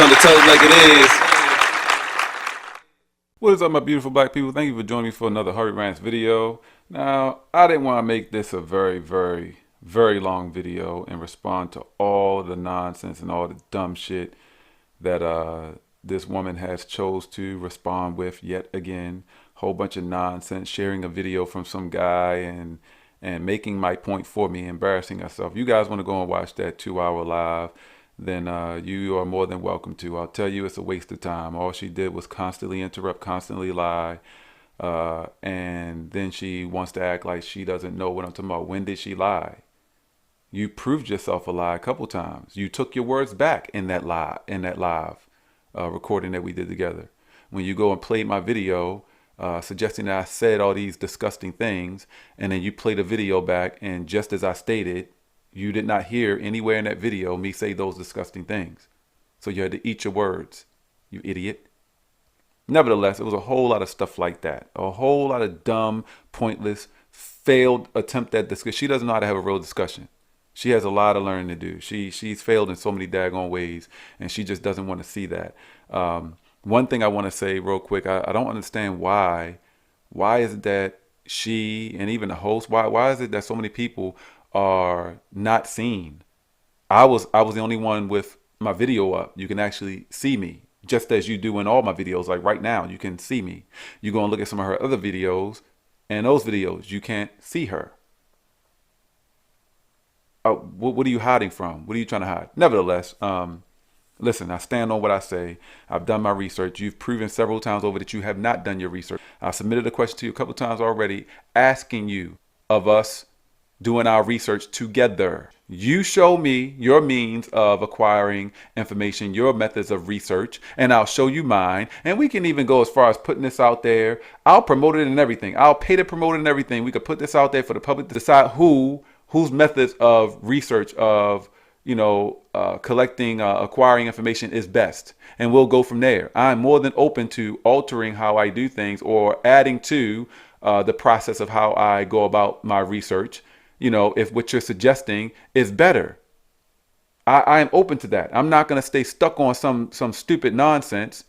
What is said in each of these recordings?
Time to tell it like it is. What is up, my beautiful black people? Thank you for joining me for another Harvey Rants video. Now, I didn't want to make this a very long video and respond to all the nonsense and all the dumb shit that this woman has chose to respond with yet again. Whole bunch of nonsense, sharing a video from some guy and making my point for me, embarrassing herself. You guys want to go and watch that 2-hour live, then you are more than welcome to. I'll tell you, it's a waste of time. All she did was constantly interrupt, constantly lie, and then she wants to act like she doesn't know what I'm talking about. When did she lie? You proved yourself a lie a couple times. You took your words back in that live recording that we did together. When you go and played my video, suggesting that I said all these disgusting things, and then you played a video back, and just as I stated, you did not hear anywhere in that video me say those disgusting things. So you had to eat your words, you idiot. Nevertheless, it was a whole lot of stuff like that. A whole lot of dumb, pointless, failed attempt at discussion. She doesn't know how to have a real discussion. She has a lot of learning to do. She's failed in so many daggone ways, and she just doesn't want to see that. One thing I want to say real quick, I don't understand why is it that she, and even the host, why is it that so many people are not seen? I was the only one with my video up. You can actually see me, just as you do in all my videos. Like right now, you can see me. You go and look at some of her other videos, and those videos, you can't see her. What are you hiding from? What are you trying to hide? Nevertheless, listen, I stand on what I say. I've done my research. You've proven several times over that you have not done your research. I submitted a question to you a couple times already, asking you of us doing our research together. You show me your means of acquiring information, your methods of research, and I'll show you mine. And we can even go as far as putting this out there. I'll promote it and everything. I'll pay to promote it and everything. We could put this out there for the public to decide whose methods of research of collecting, acquiring information is best. And we'll go from there. I'm more than open to altering how I do things or adding to the process of how I go about my research. If what you're suggesting is better, I am open to that. I'm not going to stay stuck on some stupid nonsense.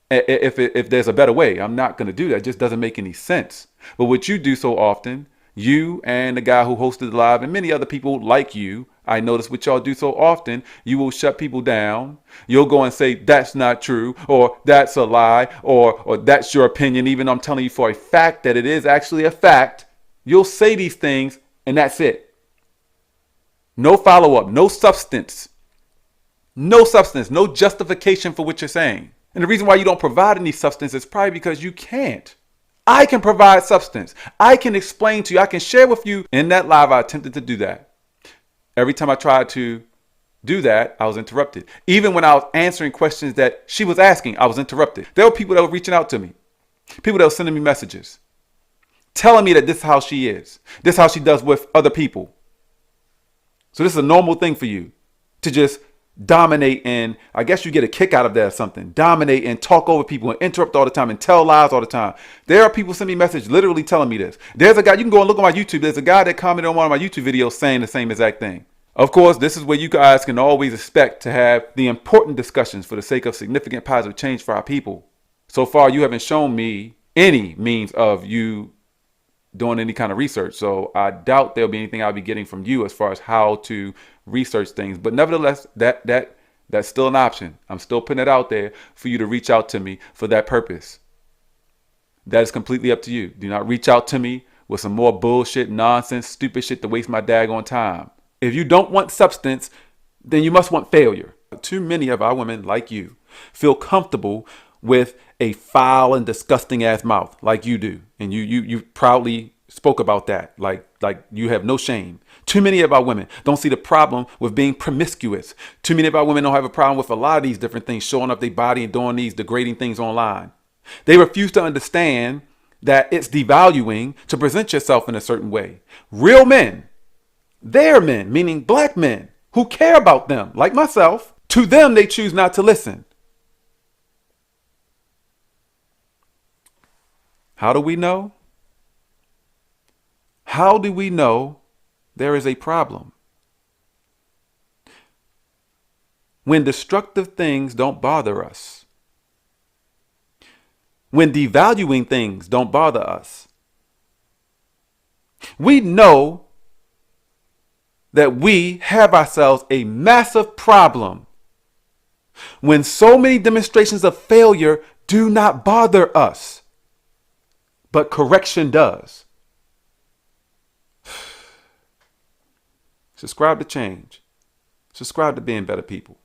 If there's a better way, I'm not going to do that. It just doesn't make any sense. But what you do so often, you and the guy who hosted the live and many other people like you, I notice what y'all do so often, you will shut people down. You'll go and say, that's not true, or that's a lie, or that's your opinion, even though I'm telling you for a fact that it is actually a fact. You'll say these things, and that's it. No follow-up, no substance, no justification for what you're saying. And the reason why you don't provide any substance is probably because you can't. I can provide substance. I can explain to you. I can share with you. In that live, I attempted to do that. Every time I tried to do that, I was interrupted. Even when I was answering questions that she was asking, I was interrupted. There were people that were reaching out to me. People that were sending me messages, telling me that this is how she is. This is how she does with other people. So this is a normal thing for you to just dominate, and I guess you get a kick out of that or something. Dominate and talk over people and interrupt all the time and tell lies all the time. There are people sending me messages literally telling me this. There's a guy, you can go and look on my YouTube. There's a guy that commented on one of my YouTube videos saying the same exact thing. Of course, this is where you guys can always expect to have the important discussions for the sake of significant positive change for our people. So far, you haven't shown me any means of you doing any kind of research. So I doubt there'll be anything I'll be getting from you as far as how to research things. But nevertheless, that's still an option. I'm still putting it out there for you to reach out to me for that purpose. That is completely up to you. Do not reach out to me with some more bullshit, nonsense, stupid shit to waste my daggone time. If you don't want substance, then you must want failure. Too many of our women like you feel comfortable with a foul and disgusting ass mouth like you do. And you proudly spoke about that. Like you have no shame. Too many of our women don't see the problem with being promiscuous. Too many of our women don't have a problem with a lot of these different things, showing up their body and doing these degrading things online. They refuse to understand that it's devaluing to present yourself in a certain way. Real men, their men, meaning black men who care about them, like myself, to them, they choose not to listen. How do we know? How do we know there is a problem? when destructive things don't bother us, when devaluing things don't bother us. We know that we have ourselves a massive problem when so many demonstrations of failure do not bother us, but correction does. Subscribe to change. Subscribe to being better people.